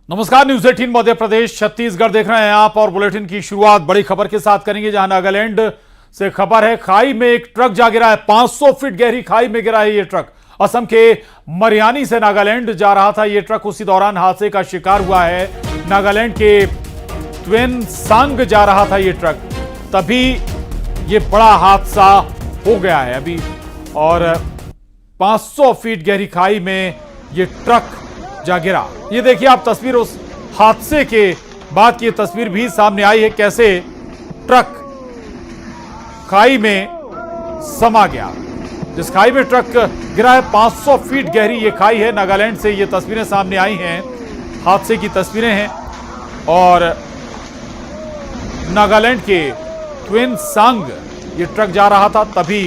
नमस्कार, न्यूज 18 मध्य प्रदेश छत्तीसगढ़ देख रहे हैं आप और बुलेटिन की शुरुआत बड़ी खबर के साथ करेंगे, जहां नागालैंड से खबर है। खाई में एक ट्रक जा गिरा है। 500 फीट गहरी खाई में गिरा है यह ट्रक। असम के मरियानी से नागालैंड जा रहा था यह ट्रक। उसी दौरान हादसे का शिकार हुआ है। नागालैंड के ट्वेनसांग जा रहा था यह ट्रक, तभी यह बड़ा हादसा हो गया है अभी। और 500 फीट गहरी खाई में यह ट्रक जा गिरा। ये देखिए आप तस्वीर, उस हादसे के बाद की तस्वीर भी सामने आई है, कैसे ट्रक खाई में समा गया। जिस खाई में ट्रक गिरा है, 500 फीट गहरी ये खाई है। नागालैंड से ये तस्वीरें सामने आई हैं, हादसे की तस्वीरें हैं। और नागालैंड के ट्वेनसांग ये ट्रक जा रहा था, तभी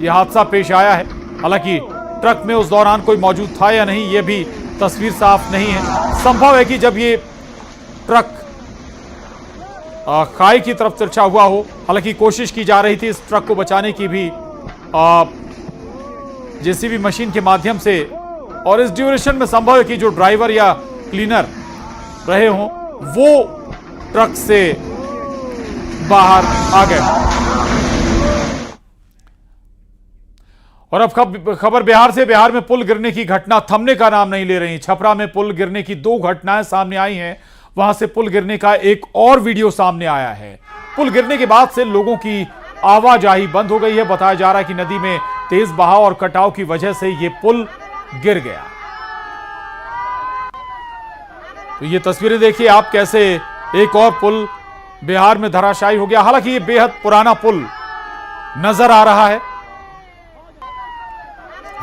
यह हादसा पेश आया है। हालांकि ट्रक में उस दौरान कोई मौजूद था या नहीं, यह भी तस्वीर साफ नहीं है। संभव है कि जब ये ट्रक खाई की तरफ तिरछा हुआ हो। हालांकि कोशिश की जा रही थी इस ट्रक को बचाने की भी जेसीबी मशीन के माध्यम से। और इस ड्यूरेशन में संभव है कि जो ड्राइवर या क्लीनर रहे हों वो ट्रक से बाहर आ गए। और अब खबर बिहार से। बिहार में पुल गिरने की घटना थमने का नाम नहीं ले रही। छपरा में पुल गिरने की 2 घटनाएं सामने आई हैं। वहां से पुल गिरने का एक और वीडियो सामने आया है। पुल गिरने के बाद से लोगों की आवाजाही बंद हो गई है। बताया जा रहा है कि नदी में तेज बहाव और कटाव की वजह से यह पुल गिर गया। तो ये तस्वीरें देखिए आप, कैसे एक और पुल बिहार में धराशायी हो गया। हालांकि यह बेहद पुराना पुल नजर आ रहा है।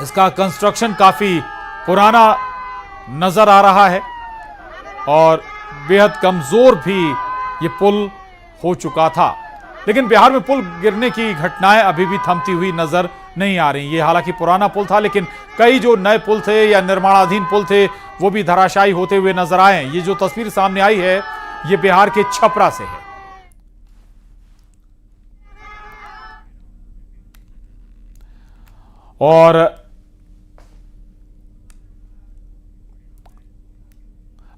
इसका कंस्ट्रक्शन काफी पुराना नजर आ रहा है और बेहद कमजोर भी ये पुल हो चुका था। लेकिन बिहार में पुल गिरने की घटनाएं अभी भी थमती हुई नजर नहीं आ रही। ये हालांकि पुराना पुल था, लेकिन कई जो नए पुल थे या निर्माणाधीन पुल थे वो भी धराशायी होते हुए नजर आए। ये जो तस्वीर सामने आई है, ये बिहार के छपरा से है। और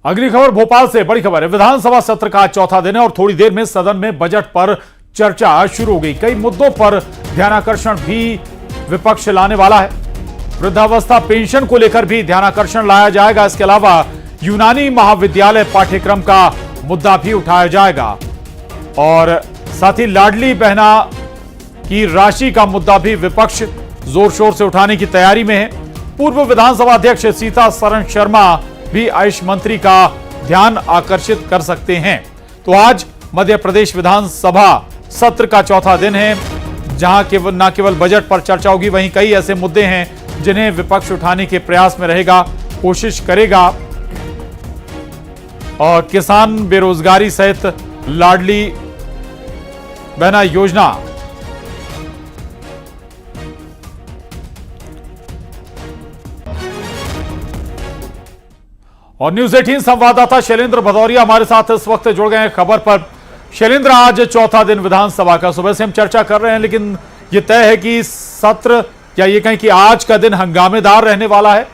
अगली खबर भोपाल से, बड़ी खबर है। विधानसभा सत्र का चौथा दिन है और थोड़ी देर में सदन में बजट पर चर्चा शुरू हो गई। कई मुद्दों पर ध्यानाकर्षण भी विपक्ष लाने वाला है। वृद्धावस्था पेंशन को लेकर भी ध्यानाकर्षण लाया जाएगा। इसके अलावा यूनानी महाविद्यालय पाठ्यक्रम का मुद्दा भी उठाया जाएगा। और साथ ही लाडली बहना की राशि का मुद्दा भी विपक्ष जोर शोर से उठाने की तैयारी में है। पूर्व विधानसभा अध्यक्ष सीतासरण शर्मा भी आयुष मंत्री का ध्यान आकर्षित कर सकते हैं। तो आज मध्य प्रदेश विधानसभा सत्र का चौथा दिन है, जहां न केवल बजट पर चर्चा होगी, वहीं कई ऐसे मुद्दे हैं जिन्हें विपक्ष उठाने के प्रयास में रहेगा, कोशिश करेगा। और किसान बेरोजगारी सहित लाडली बहना योजना, और न्यूज 18 संवाददाता शैलेंद्र भदौरिया हमारे साथ इस वक्त जुड़ गए हैं खबर पर। शैलेंद्र, आज चौथा दिन विधानसभा का, सुबह से हम चर्चा कर रहे हैं, लेकिन यह तय है कि सत्र, या ये कहें कि आज का दिन हंगामेदार रहने वाला है?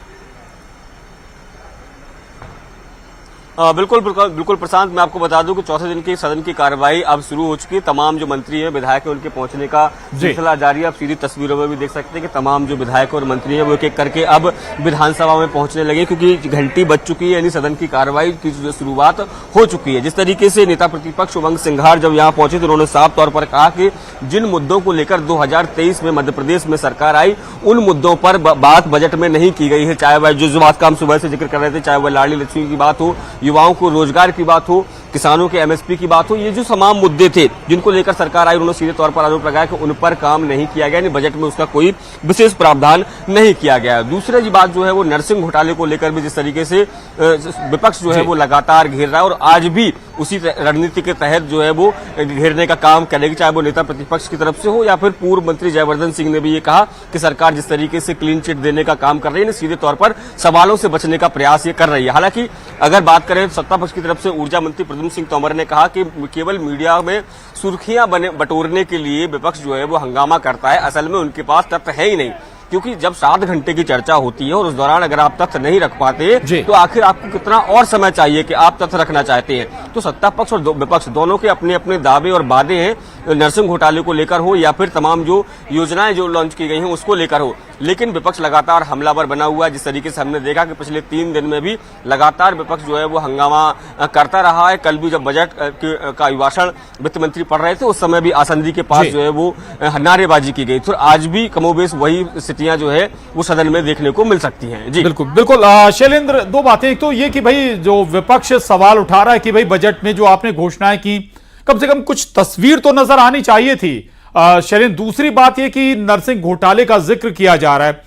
बिल्कुल प्रशांत, मैं आपको बता दूं कि चौथे दिन की सदन की कार्रवाई अब शुरू हो चुकी है। तमाम जो मंत्री हैं, विधायक हैं, उनके पहुंचने का सिलसिला जारी है। आप सीधी तस्वीरों में भी देख सकते हैं कि तमाम जो विधायक और मंत्री हैं वो एक एक करके अब विधानसभा में पहुंचने लगे, क्योंकि घंटी बज चुकी है, यानी सदन की कार्रवाई की शुरुआत हो चुकी है। जिस तरीके से नेता प्रतिपक्ष उमंग सिंघार जब यहाँ पहुंचे तो उन्होंने साफ तौर पर कहा कि जिन मुद्दों को लेकर 2023 में मध्य प्रदेश में सरकार आई, उन मुद्दों पर बात बजट में नहीं की गई है। चाहे वह जो बात का हम सुबह से जिक्र कर रहे थे, चाहे वह लाडली लक्ष्मी की बात हो, युवाओं को रोजगार की बात हो, किसानों के एमएसपी की बात हो, ये जो तमाम मुद्दे थे जिनको लेकर सरकार आई, उन्होंने सीधे तौर पर आरोप लगाया कि उन पर काम नहीं किया गया, बजट में उसका कोई विशेष प्रावधान नहीं किया गया। दूसरी बात जो है वो नर्सिंग घोटाले को लेकर भी जिस तरीके से विपक्ष जो है वो लगातार घेर रहा है और आज भी उसी रणनीति के तहत जो है वो घेरने का काम करेगी, चाहे वो नेता प्रतिपक्ष की तरफ से हो या फिर पूर्व मंत्री जयवर्धन सिंह ने भी ये कहा कि सरकार जिस तरीके से क्लीन चिट देने का काम कर रही है, सीधे तौर पर सवालों से बचने का प्रयास ये कर रही है। हालांकि अगर बात करें सत्ता पक्ष की तरफ से, ऊर्जा मंत्री प्रद्युम्न सिंह तोमर ने कहा कि केवल मीडिया में सुर्खियां बटोरने के लिए विपक्ष जो है वो हंगामा करता है, असल में उनके पास तथ्य है ही नहीं। क्योंकि जब 7 घंटे की चर्चा होती है और उस दौरान अगर आप तथ्य नहीं रख पाते तो आखिर आपको कितना और समय चाहिए कि आप तथ्य रखना चाहते हैं। तो सत्ता पक्ष और विपक्ष दोनों के अपने अपने दावे और वादे हैं, नरसिंह घोटाले को लेकर हो या फिर तमाम जो योजनाएं जो लॉन्च की गई हैं उसको लेकर हो, लेकिन विपक्ष लगातार हमलावर बना हुआ है। जिस तरीके से हमने देखा कि पिछले 3 दिन में भी लगातार विपक्ष जो है वो हंगामा करता रहा है। कल भी जब बजट का अभिभाषण वित्त मंत्री पढ़ रहे थे उस समय भी आसंदी के पास जो है वो नारेबाजी की गई। तो आज भी कमोबेश वही स्थितियां जो है वो सदन में देखने को मिल सकती हैं। जी बिल्कुल बिल्कुल। शैलेंद्र, दो बातें, एक तो ये कि भाई जो विपक्ष सवाल उठा रहा है कि भाई बजट में जो आपने घोषणाएं की कम से कम कुछ तस्वीर तो नजर आनी चाहिए थी। शैलेंद्र, दूसरी बात यह कि नरसिंह घोटाले का जिक्र किया जा रहा है,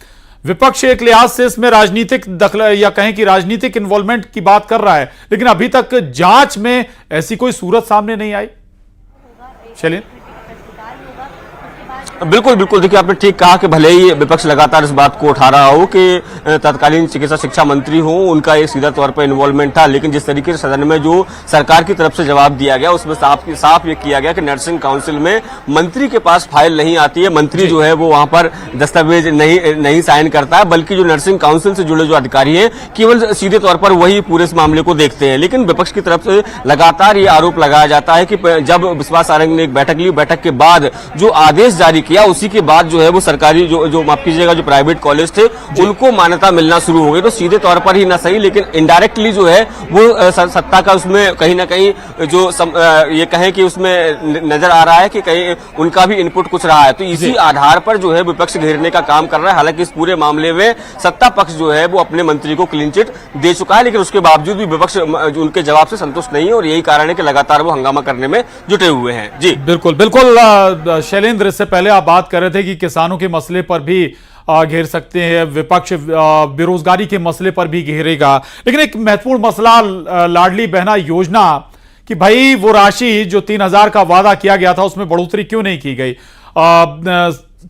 विपक्ष एक लिहाज से इसमें राजनीतिक दखल या कहें कि राजनीतिक इन्वॉल्वमेंट की बात कर रहा है, लेकिन अभी तक जांच में ऐसी कोई सूरत सामने नहीं आई। शैलेंद्र, बिल्कुल बिल्कुल, देखिए आपने ठीक कहा कि भले ही विपक्ष लगातार इस बात को उठा रहा हो कि तत्कालीन चिकित्सा शिक्षा मंत्री हो उनका एक सीधा तौर पर इन्वॉल्वमेंट था, लेकिन जिस तरीके से सदन में जो सरकार की तरफ से जवाब दिया गया उसमें साफ ये किया गया कि नर्सिंग काउंसिल में मंत्री के पास फाइल नहीं आती है, मंत्री जो है वो वहां पर दस्तावेज नहीं साइन करता है, बल्कि जो नर्सिंग काउंसिल से जुड़े जो अधिकारी हैं केवल सीधे तौर पर वही पूरे इस मामले को देखते हैं। लेकिन विपक्ष की तरफ से लगातार ये आरोप लगाया जाता है कि जब विश्वास सारंग ने एक बैठक ली, बैठक के बाद जो आदेश जारी किया उसी के बाद जो है वो सरकारी जो माफ कीजिएगा जो प्राइवेट कॉलेज थे उनको मान्यता मिलना शुरू हो गई। तो सीधे तौर पर ही ना सही लेकिन इनडायरेक्टली जो है वो सत्ता का उसमें कहीं ना कहीं जो ये कहें कि उसमें नजर आ रहा है कि कहीं उनका भी इनपुट कुछ रहा है। तो इसी आधार पर जो है विपक्ष घेरने का काम कर रहा है। हालांकि इस पूरे मामले में सत्ता पक्ष जो है वो अपने मंत्री को क्लीन चिट दे चुका है, लेकिन उसके बावजूद भी विपक्ष उनके जवाब से संतुष्ट नहीं है और यही कारण है कि लगातार वो हंगामा करने में जुटे हुए हैं। जी बिल्कुल बिल्कुल। शैलेंद्र, इससे पहले आप बात कर रहे थे कि किसानों के मसले पर भी घेर सकते हैं, विपक्ष बेरोजगारी के मसले पर भी घेरेगा, लेकिन एक महत्वपूर्ण मसला लाडली बहना योजना कि भाई वो राशि जो 3,000 का वादा किया गया था उसमें बढ़ोतरी क्यों नहीं की गई।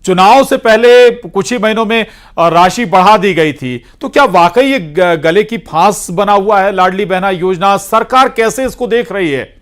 चुनाव से पहले कुछ ही महीनों में राशि बढ़ा दी गई थी, तो क्या वाकई ये गले की फांस बना हुआ है लाडली बहना योजना? सरकार कैसे इसको देख रही है?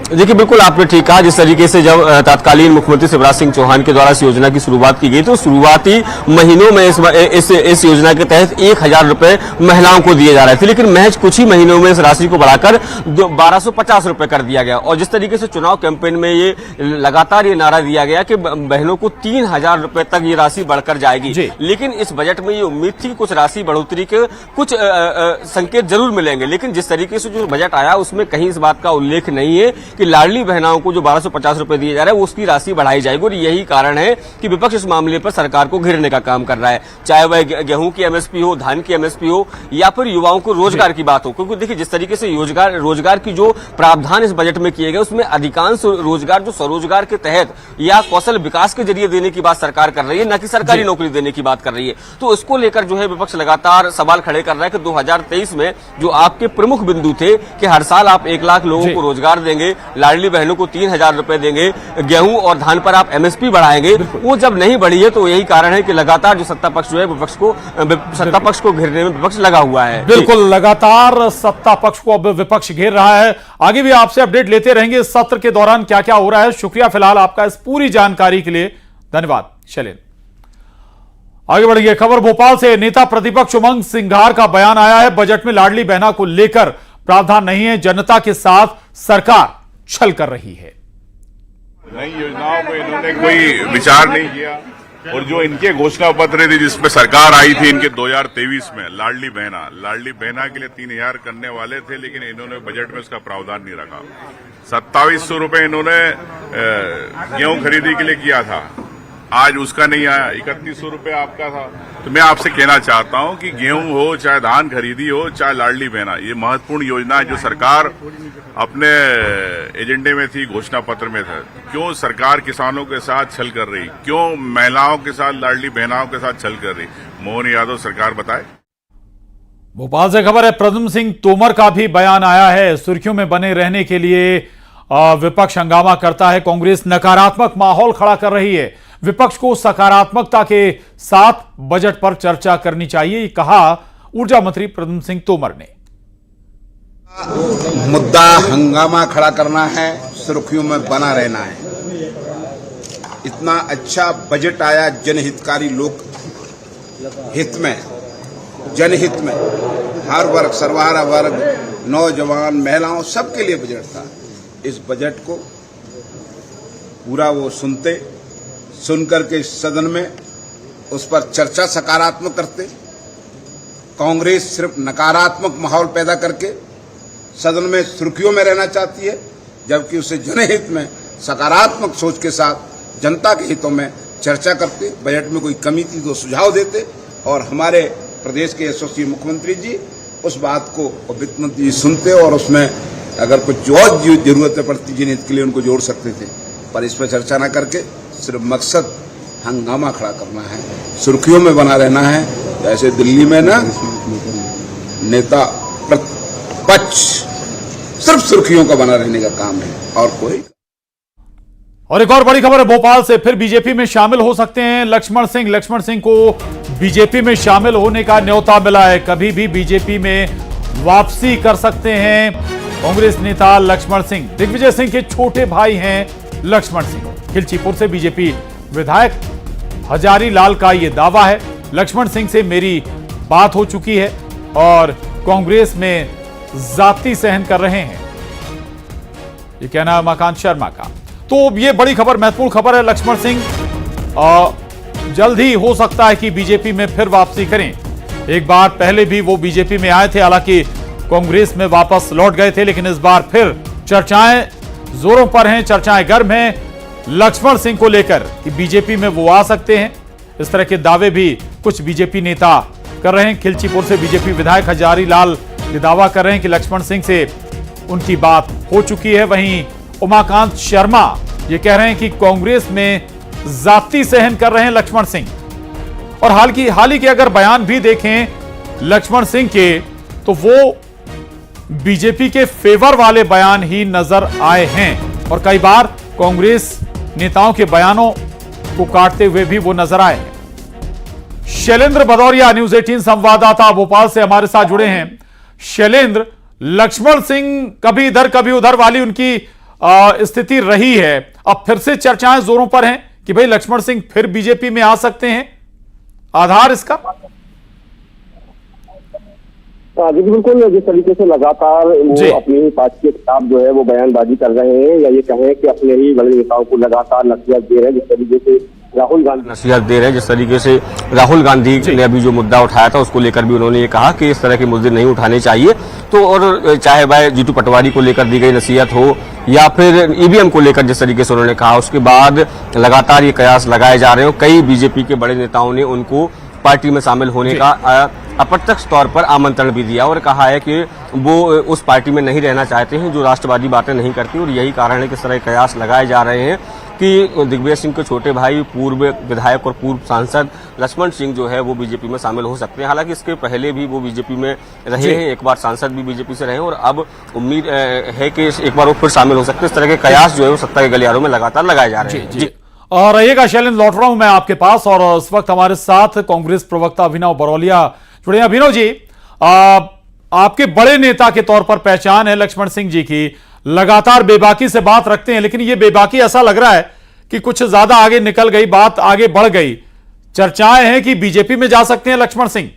देखिए बिल्कुल आपने ठीक कहा, जिस तरीके से जब तत्कालीन मुख्यमंत्री शिवराज सिंह चौहान के द्वारा इस योजना की शुरुआत की गई तो शुरुआती महीनों में इस योजना के तहत 1,000 रुपए महिलाओं को दिए जा रहे थे, लेकिन महज कुछ ही महीनों में इस राशि को बढ़ाकर 1,250 रुपए कर दिया गया। और जिस तरीके से चुनाव कैंपेन में ये लगातार ये नारा दिया गया कि बहनों को 3,000 रुपए तक ये राशि बढ़कर जाएगी, लेकिन इस बजट में ये उम्मीद थी कि कुछ राशि बढ़ोतरी के कुछ संकेत जरूर मिलेंगे, लेकिन जिस तरीके से जो बजट आया उसमें कहीं इस बात का उल्लेख नहीं है कि लाडली बहनाओं को जो 1,250 रुपए दिए जा रहे हैं उसकी राशि बढ़ाई जाएगी। और यही कारण है कि विपक्ष इस मामले पर सरकार को घेरने का काम कर रहा है, चाहे वह गेहूं की एमएसपी हो, धान की एमएसपी हो या फिर युवाओं को रोजगार की बात हो। क्योंकि देखिए जिस तरीके से रोजगार की जो प्रावधान इस बजट में किए गए उसमें अधिकांश रोजगार जो स्वरोजगार के तहत या कौशल विकास के जरिए देने की बात सरकार कर रही है, न कि सरकारी नौकरी देने की बात कर रही है। तो इसको लेकर जो है विपक्ष लगातार सवाल खड़े कर रहा है कि 2023 में जो आपके प्रमुख बिंदु थे कि हर साल आप 1 लाख लोगों को रोजगार देंगे, लाडली बहनों को 3,000 रुपए देंगे, गेहूं और धान पर आप एमएसपी बढ़ाएंगे, वो जब नहीं बढ़ी है तो यही कारण है कि लगातार जो सत्ता पक्ष जो है सत्ता पक्ष को घेरने में विपक्ष लगा हुआ है। बिल्कुल, लगातार सत्ता पक्ष को अब विपक्ष घेर रहा है। आगे भी आपसे अपडेट लेते रहेंगे इस सत्र के दौरान क्या क्या हो रहा है। शुक्रिया फिलहाल आपका इस पूरी जानकारी के लिए, धन्यवाद शैलेंद्र। आगे बढ़ेंगे खबर भोपाल से। नेता प्रतिपक्ष उमंग सिंघार का बयान आया है, बजट में लाडली बहना को लेकर प्रावधान नहीं है, जनता के साथ सरकार छल कर रही है। नई योजनाओं को इन्होंने कोई विचार नहीं किया और जो इनके घोषणा पत्र थे जिसमें सरकार आई थी इनके 2023 में लाडली बहना के लिए 3,000 करने वाले थे, लेकिन इन्होंने बजट में उसका प्रावधान नहीं रखा। 2,700 रुपए इन्होंने गेहूं खरीदी के लिए किया था, आज उसका नहीं आया। 3,100 रुपए आपका था। तो मैं आपसे कहना चाहता हूं कि गेहूं हो, चाहे धान खरीदी हो, चाहे लाडली बहना, ये महत्वपूर्ण योजना है जो सरकार अपने एजेंडे में थी, घोषणा पत्र में था। क्यों सरकार किसानों के साथ छल कर रही, क्यों महिलाओं के साथ, लाडली बहनाओं के साथ छल कर रही? मोहन यादव सरकार बताए। भोपाल से खबर है, प्रद्युम्न सिंह तोमर का भी बयान आया है। सुर्खियों में बने रहने के लिए विपक्ष हंगामा करता है, कांग्रेस नकारात्मक माहौल खड़ा कर रही है, विपक्ष को सकारात्मकता के साथ बजट पर चर्चा करनी चाहिए, कहा ऊर्जा मंत्री प्रद्युम्न सिंह तोमर ने। मुद्दा हंगामा खड़ा करना है, सुर्खियों में बना रहना है। इतना अच्छा बजट आया जनहितकारी, लोक हित में, जनहित में, हर वर्ग, सर्वहारा वर्ग, नौजवान, महिलाओं, सबके लिए बजट था। इस बजट को पूरा वो सुन करके सदन में उस पर चर्चा सकारात्मक करते। कांग्रेस सिर्फ नकारात्मक माहौल पैदा करके सदन में सुर्खियों में रहना चाहती है, जबकि उसे जनहित में सकारात्मक सोच के साथ जनता के हितों में चर्चा करते। बजट में कोई कमी थी तो सुझाव देते, और हमारे प्रदेश के यशस्वी मुख्यमंत्री जी उस बात को वित्त मंत्री जी सुनते और उसमें अगर कुछ और जरूरतें पड़ती जनहित के लिए उनको जोड़ सकते थे। पर इस पर चर्चा न करके सिर्फ मकसद हंगामा खड़ा करना है, सुर्खियों में बना रहना है। जैसे दिल्ली में ना नेता पक्ष सिर्फ सुर्खियों का बना रहने का काम है और कोई। और एक और बड़ी खबर है, भोपाल से फिर बीजेपी में शामिल हो सकते हैं लक्ष्मण सिंह। लक्ष्मण सिंह को बीजेपी में शामिल होने का न्योता मिला है, कभी भी बीजेपी में वापसी कर सकते हैं कांग्रेस नेता लक्ष्मण सिंह। दिग्विजय सिंह के छोटे भाई हैं लक्ष्मण सिंह। खिलचीपुर से बीजेपी विधायक हजारी लाल का यह दावा है, लक्ष्मण सिंह से मेरी बात हो चुकी है और कांग्रेस में जाति सहन कर रहे हैं, ये कहना उमाकांत शर्मा का। तो ये बड़ी खबर, महत्वपूर्ण खबर है। लक्ष्मण सिंह जल्द ही हो सकता है कि बीजेपी में फिर वापसी करें। एक बार पहले भी वो बीजेपी में आए थे, हालांकि कांग्रेस में वापस लौट गए थे, लेकिन इस बार फिर चर्चाएं जोरों पर हैं, चर्चाएं गर्म हैं लक्ष्मण सिंह को लेकर कि बीजेपी में वो आ सकते हैं। इस तरह के दावे भी कुछ बीजेपी नेता कर रहे हैं। खिलचीपुर से बीजेपी विधायक हजारी लाल ये दावा कर रहे हैं कि लक्ष्मण सिंह से उनकी बात हो चुकी है। वहीं उमाकांत शर्मा ये कह रहे हैं कि कांग्रेस में जाति सहन कर रहे हैं लक्ष्मण सिंह। और हाल ही के अगर बयान भी देखें लक्ष्मण सिंह के, तो वो बीजेपी के फेवर वाले बयान ही नजर आए हैं और कई बार कांग्रेस नेताओं के बयानों को काटते हुए भी वो नजर आए हैं। शैलेंद्र भदौरिया न्यूज 18 संवाददाता भोपाल से हमारे साथ जुड़े हैं। शैलेंद्र, लक्ष्मण सिंह कभी इधर कभी उधर वाली उनकी स्थिति रही है, अब फिर से चर्चाएं जोरों पर हैं कि भाई लक्ष्मण सिंह फिर बीजेपी में आ सकते हैं, आधार इसका? जी बिल्कुल, जिस तरीके से लगातार वो अपनी ही पार्टी के खिलाफ जो है वो बयानबाजी कर रहे हैं, या ये कहें कि अपने ही बड़े नेताओं को लगातार नसीहत दे रहे हैं, जिस तरीके से राहुल गांधी नसीहत दे रहे हैं, जिस तरीके से राहुल गांधी ने अभी जो मुद्दा उठाया था उसको लेकर भी उन्होंने ये कहा कि इस तरह के मुद्दे नहीं उठाने चाहिए। तो और चाहे भाई जीतू पटवारी को लेकर दी गई नसीहत हो या फिर ईवीएम को लेकर जिस तरीके से उन्होंने कहा, उसके बाद लगातार ये कयास लगाए जा रहे हो। कई बीजेपी के बड़े नेताओं ने उनको पार्टी में शामिल होने का अप्रत्यक्ष तौर पर आमंत्रण भी दिया और कहा है कि वो उस पार्टी में नहीं रहना चाहते हैं जो राष्ट्रवादी बातें नहीं करती। और यही कारण है कि इस तरह के कयास लगाए जा रहे हैं कि दिग्विजय सिंह के छोटे भाई पूर्व विधायक और पूर्व सांसद लक्ष्मण सिंह जो है वो बीजेपी में शामिल हो सकते हैं। हालांकि इसके पहले भी वो बीजेपी में रहे हैं, एक बार सांसद भी बीजेपी से रहे और अब उम्मीद है कि एक बार वो फिर शामिल हो सकते हैं। इस तरह के कयास जो है वो सत्ता के गलियारों में लगातार लगाए जा रहे हैं। जी। और रहिएगा शैलेंद्र, लौट रहा हूं मैं आपके पास और इस वक्त हमारे साथ कांग्रेस प्रवक्ता अभिनव बरौलिया जुड़े हैं। अभिनव जी, आपके बड़े नेता के तौर पर पहचान है लक्ष्मण सिंह जी की, लगातार बेबाकी से बात रखते हैं, लेकिन ये बेबाकी ऐसा लग रहा है कि कुछ ज्यादा आगे निकल गई, बात आगे बढ़ गई। चर्चाएं हैं कि बीजेपी में जा सकते हैं लक्ष्मण सिंह।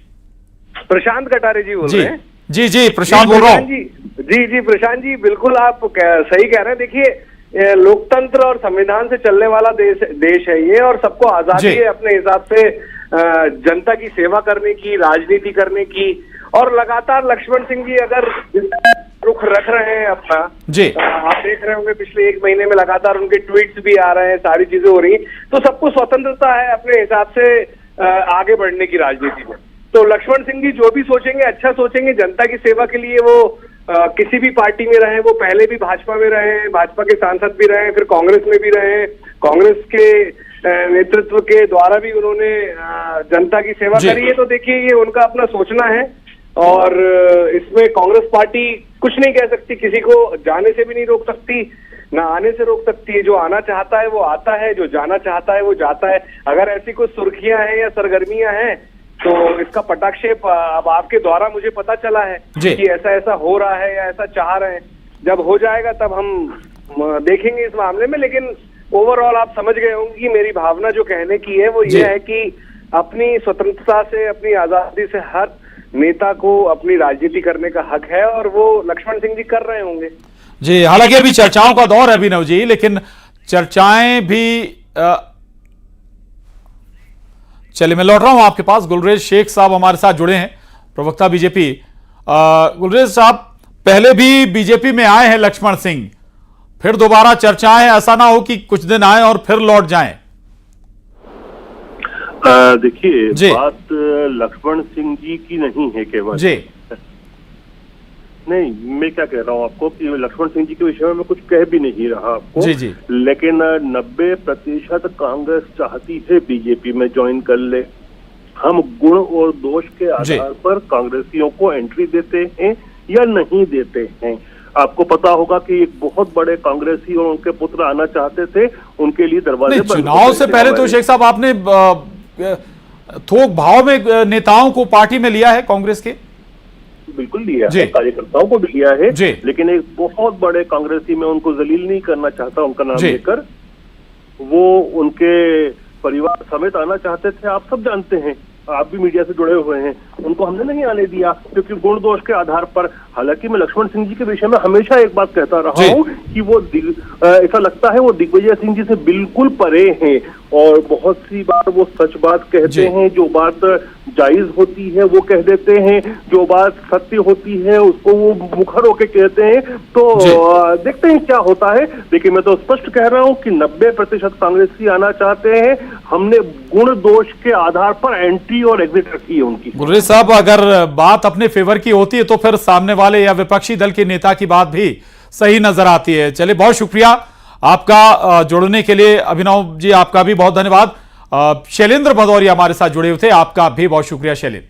प्रशांत कटारे जी बोल रहे हैं? जी प्रशांत बोल रहा हूं। जी प्रशांत जी, बिल्कुल आप सही कह रहे हैं। देखिए, लोकतंत्र और संविधान से चलने वाला देश है ये, और सबको आजादी है अपने हिसाब से जनता की सेवा करने की, राजनीति करने की। और लगातार लक्ष्मण सिंह जी अगर रुख रख रहे हैं अपना, आप देख रहे होंगे पिछले एक महीने में लगातार उनके ट्वीट्स भी आ रहे हैं, सारी चीजें हो रही हैं, तो सबको स्वतंत्रता है अपने हिसाब से आगे बढ़ने की राजनीति में। तो लक्ष्मण सिंह जी जो भी सोचेंगे अच्छा सोचेंगे, जनता की सेवा के लिए वो किसी भी पार्टी में रहे। वो पहले भी भाजपा में रहे हैं, भाजपा के सांसद भी रहे हैं, फिर कांग्रेस में भी रहे हैं, कांग्रेस के नेतृत्व के द्वारा भी उन्होंने जनता की सेवा करी है। तो देखिए, ये उनका अपना सोचना है और इसमें कांग्रेस पार्टी कुछ नहीं कह सकती, किसी को जाने से भी नहीं रोक सकती, ना आने से रोक सकती है। जो आना चाहता है वो आता है, जो जाना चाहता है वो जाता है। अगर ऐसी कुछ सुर्खियां हैं या सरगर्मियां हैं तो इसका पटाक्षेप अब आपके द्वारा मुझे पता चला है कि ऐसा ऐसा हो रहा है या ऐसा चाह रहे हैं। जब हो जाएगा तब हम देखेंगे इस मामले में, लेकिन ओवरऑल आप समझ गए होंगे कि मेरी भावना जो कहने की है वो ये है कि अपनी स्वतंत्रता से, अपनी आजादी से हर नेता को अपनी राजनीति करने का हक है और वो लक्ष्मण सिंह जी कर रहे होंगे। जी, हालांकि अभी चर्चाओं का दौर है अभिनव जी, लेकिन चर्चाएं भी चलिए मैं लौट रहा हूं आपके पास। गुलरेज शेख साहब हमारे साथ जुड़े हैं, प्रवक्ता बीजेपी। गुलरेज साहब, पहले भी बीजेपी में आए हैं लक्ष्मण सिंह, फिर दोबारा चर्चाएं, ऐसा ना हो कि कुछ दिन आए और फिर लौट जाएं। देखिए, बात लक्ष्मण सिंह जी की नहीं है केवल जी। नहीं, मैं क्या कह रहा हूँ आपको कि लक्ष्मण सिंह जी के विषय में मैं कुछ कह भी नहीं रहा आपको। जी। लेकिन 90% कांग्रेस चाहती है बीजेपी में ज्वाइन कर ले। हम गुण और दोष के आधार पर कांग्रेसियों को एंट्री देते हैं या नहीं देते हैं। आपको पता होगा कि एक बहुत बड़े कांग्रेसी और उनके पुत्र आना चाहते थे, उनके लिए दरवाजे बंद। चुनाव से पहले तो शेख साहब आपने थोक भाव में नेताओं को पार्टी में लिया है कांग्रेस के? बिल्कुल लिया है, कार्यकर्ताओं को भी लिया है, लेकिन एक बहुत बड़े कांग्रेसी में उनको जलील नहीं करना चाहता उनका नाम लेकर। वो उनके परिवार समेत आना चाहते थे, आप सब जानते हैं, आप भी मीडिया से जुड़े हुए हैं। उनको हमने नहीं आने दिया क्योंकि गुण दोष के आधार पर। हालांकि मैं लक्ष्मण सिंह जी के विषय में हमेशा एक बात कहता रहा हूं कि वो ऐसा लगता है वो दिग्विजय सिंह जी से बिल्कुल परे हैं और बहुत सी बार वो सच बात कहते हैं। जो बात जायज होती है वो कह देते हैं, जो बात सत्य होती है उसको वो मुखर होके कहते हैं। तो देखते हैं क्या होता है। देखिए, मैं तो स्पष्ट कह रहा हूं कि 90% कांग्रेसी आना चाहते हैं। हमने गुण दोष के आधार पर एंट्री और एग्जिट रखी है उनकी। गुलरेज साहब, अगर बात अपने फेवर की होती है तो फिर सामने वाले या विपक्षी दल के नेता की बात भी सही नजर आती है। चलिए, बहुत शुक्रिया आपका जुड़ने के लिए। अभिनव जी, आपका भी बहुत धन्यवाद। शैलेंद्र भदौरिया हमारे साथ जुड़े हुए थे, आपका भी बहुत शुक्रिया शैलेंद्र।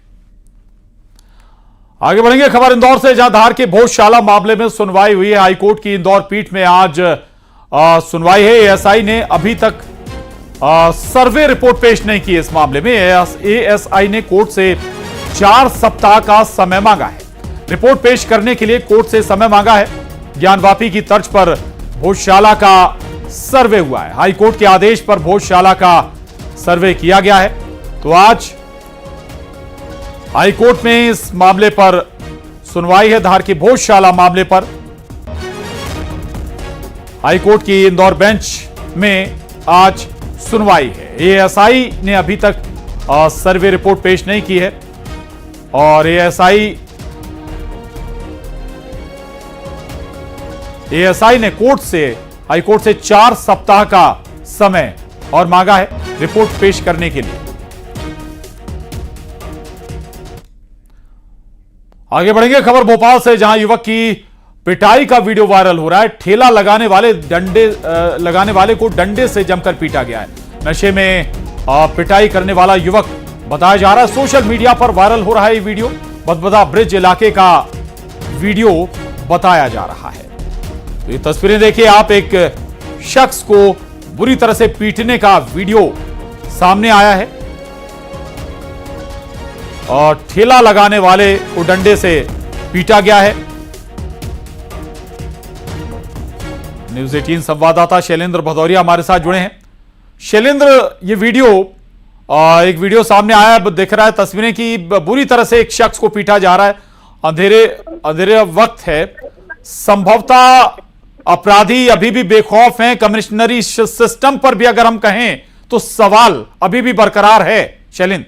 आगे बढ़ेंगे खबर इंदौर से, जहां धार के भोजशाला मामले में सुनवाई हुई है। हाईकोर्ट की इंदौर पीठ में आज सुनवाई है। एएसआई ने अभी तक सर्वे रिपोर्ट पेश नहीं की इस मामले में। एएसआई ने कोर्ट से 4 सप्ताह का समय मांगा है। रिपोर्ट पेश करने के लिए कोर्ट से समय मांगा है। ज्ञानवापी की तर्ज पर भोजशाला का सर्वे हुआ है। हाईकोर्ट के आदेश पर भोजशाला का सर्वे किया गया है। तो आज हाईकोर्ट में इस मामले पर सुनवाई है। धार के भोजशाला मामले पर हाईकोर्ट की इंदौर बेंच में आज सुनवाई है। एएसआई ने अभी तक सर्वे रिपोर्ट पेश नहीं की है और एएसआई ने हाईकोर्ट से 4 सप्ताह का समय और मांगा है रिपोर्ट पेश करने के लिए। आगे बढ़ेंगे खबर भोपाल से, जहां युवक की पिटाई का वीडियो वायरल हो रहा है। ठेला लगाने वाले को डंडे से जमकर पीटा गया है। नशे में पिटाई करने वाला युवक बताया जा रहा है। सोशल मीडिया पर वायरल हो रहा है ये वीडियो। बदबदा ब्रिज इलाके का वीडियो बताया जा रहा है। तो ये तस्वीरें देखिए आप, एक शख्स को बुरी तरह से पीटने का वीडियो सामने आया है और ठेला लगाने वाले को डंडे से पीटा गया है। न्यूज 18 संवाददाता शैलेंद्र भदौरिया हमारे साथ जुड़े हैं। शैलेंद्र, ये एक वीडियो सामने आया है, दिख रहा है तस्वीरें की बुरी तरह से एक शख्स को पीटा जा रहा है। अंधेरे वक्त है, संभवतः अपराधी अभी भी बेखौफ हैं। कमिश्नरी सिस्टम पर भी अगर हम कहें तो सवाल अभी भी बरकरार है। शैलेंद्र,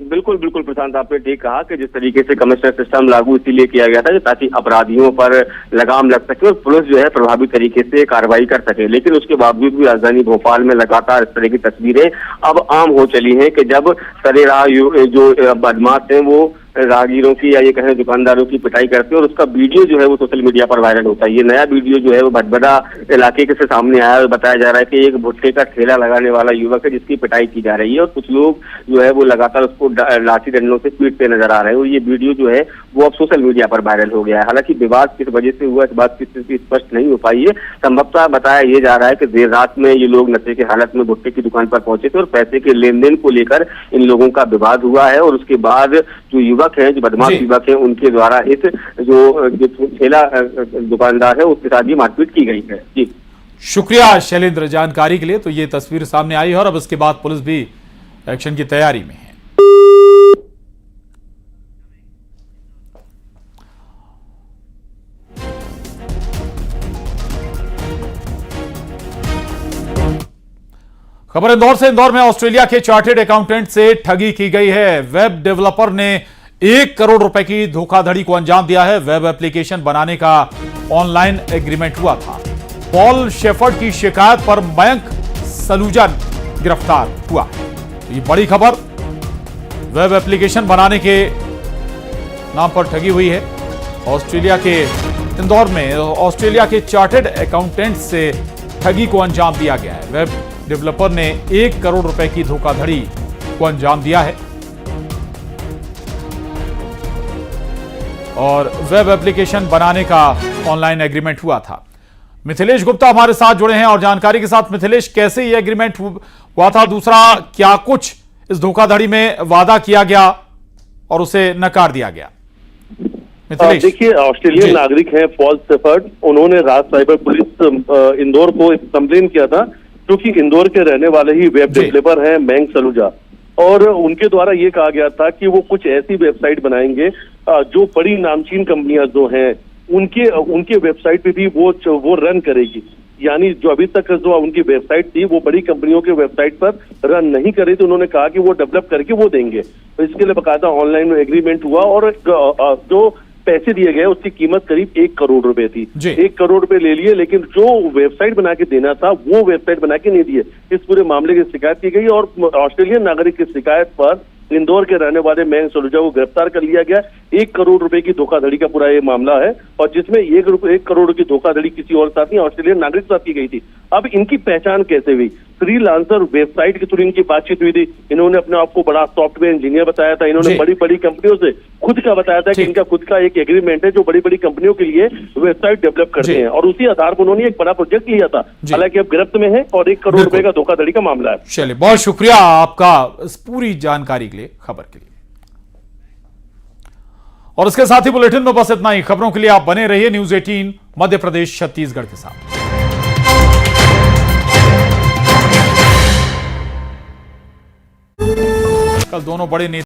बिल्कुल प्रशांत, आपने ठीक कहा कि जिस तरीके से कमिश्नर सिस्टम लागू इसीलिए किया गया था ताकि अपराधियों पर लगाम लग सके और पुलिस जो है प्रभावी तरीके से कार्रवाई कर सके। लेकिन उसके बावजूद भी राजधानी भोपाल में लगातार इस तरह की तस्वीरें अब आम हो चली हैं कि जब सरेराह जो बदमाश हैं वो राहगीरों की या ये कहें दुकानदारों की पिटाई करते हैं और उसका वीडियो जो है वो सोशल मीडिया पर वायरल होता है। ये नया वीडियो जो है वो भदभदा इलाके के से सामने आया और बताया जा रहा है कि एक भुट्टे का ठेला लगाने वाला युवक है जिसकी पिटाई की जा रही है और कुछ लोग जो है वो लगातार उसको लाठी डंडों से पीटते नजर आ रहे हैं और ये वीडियो जो है वो अब सोशल मीडिया पर वायरल हो गया है। हालांकि विवाद किस वजह से हुआ इस बात की स्थिति स्पष्ट नहीं हो पाई है। संभवतः बताया ये जा रहा है कि देर रात में ये लोग नशे की हालत में भुट्टे की दुकान पर पहुंचे थे और पैसे के लेन देन को लेकर इन लोगों का विवाद हुआ है और उसके बाद जो युवक है, जो बदमाश युवक है, उनके द्वारा इस जो ठेला दुकानदार है उसके साथ भी मारपीट की गई है। जी, शुक्रिया शैलेंद्र जानकारी के लिए। तो ये तस्वीर सामने आई है और अब इसके बाद पुलिस भी एक्शन की तैयारी में है। खबर इंदौर से। इंदौर में ऑस्ट्रेलिया के चार्टेड अकाउंटेंट से ठगी की गई है। वेब डेवलपर ने 1 करोड़ रुपए की धोखाधड़ी को अंजाम दिया है। वेब एप्लीकेशन बनाने का ऑनलाइन एग्रीमेंट हुआ था। पॉल शेफर्ड की शिकायत पर मयंक सलूजा गिरफ्तार हुआ। तो ये बड़ी खबर, वेब एप्लीकेशन बनाने के नाम पर ठगी हुई है। ऑस्ट्रेलिया के इंदौर में ऑस्ट्रेलिया के चार्टेड अकाउंटेंट से ठगी को अंजाम दिया गया है। वेब डेवलपर ने 1 करोड़ रुपए की धोखाधड़ी को अंजाम दिया है और वेब एप्लीकेशन बनाने का ऑनलाइन एग्रीमेंट हुआ था। मिथिलेश गुप्ता हमारे साथ जुड़े हैं और जानकारी के साथ। मिथिलेश, कैसे ये एग्रीमेंट हुआ था? दूसरा, क्या कुछ इस धोखाधड़ी में वादा किया गया और उसे नकार दिया गया? मिथिलेश, देखिए, ऑस्ट्रेलियन नागरिक हैं पॉल शेफर्ड। उन्होंने राज साइबर पुलिस इंदौर को कंप्लेन किया था, क्योंकि इंदौर के रहने वाले ही वेब डेवलपर हैं मयंक सलूजा, और उनके द्वारा ये कहा गया था कि वो कुछ ऐसी वेबसाइट बनाएंगे जो बड़ी नामचीन कंपनियां जो हैं उनके वेबसाइट पे भी वो रन करेगी। यानी जो अभी तक जो उनकी वेबसाइट थी वो बड़ी कंपनियों के वेबसाइट पर रन नहीं कर रही थी। उन्होंने कहा कि वो डेवलप करके वो देंगे। तो इसके लिए बकायदा ऑनलाइन एग्रीमेंट हुआ और जो पैसे दिए गए उसकी कीमत करीब 1 करोड़ रुपए थी। 1 करोड़ रुपए ले लिए, लेकिन जो वेबसाइट बना के देना था वो वेबसाइट बना के नहीं दिए। इस पूरे मामले की शिकायत की गई और ऑस्ट्रेलियन नागरिक की शिकायत पर इंदौर के रहने वाले मयंक सलूजा को गिरफ्तार कर लिया गया। 1 करोड़ रुपए की धोखाधड़ी का पूरा ये मामला है और जिसमें 1 करोड़ की धोखाधड़ी किसी और साथ नहीं, ऑस्ट्रेलियन नागरिक साथ की गई थी। अब इनकी पहचान कैसे हुई? फ्रीलांसर वेबसाइट के थ्रू इनकी बातचीत हुई थी। इन्होंने अपने आप को बड़ा सॉफ्टवेयर इंजीनियर बताया था। इन्होंने बड़ी बड़ी कंपनियों से खुद का बताया था कि इनका खुद का एक एग्रीमेंट है जो बड़ी बड़ी कंपनियों के लिए वेबसाइट डेवलप करते हैं, और उसी आधार पर उन्होंने एक बड़ा प्रोजेक्ट लिया था। हालांकि अब गिरफ्त में है और 1 करोड़ रुपए का धोखाधड़ी का मामला है। चलिए, बहुत शुक्रिया आपका इस पूरी जानकारी के लिए, खबर के लिए। और इसके साथ ही बुलेटिन में बस इतना ही। खबरों के लिए आप बने रहिए न्यूज 18 मध्य प्रदेश छत्तीसगढ़ के साथ। कल दोनों बड़े नेता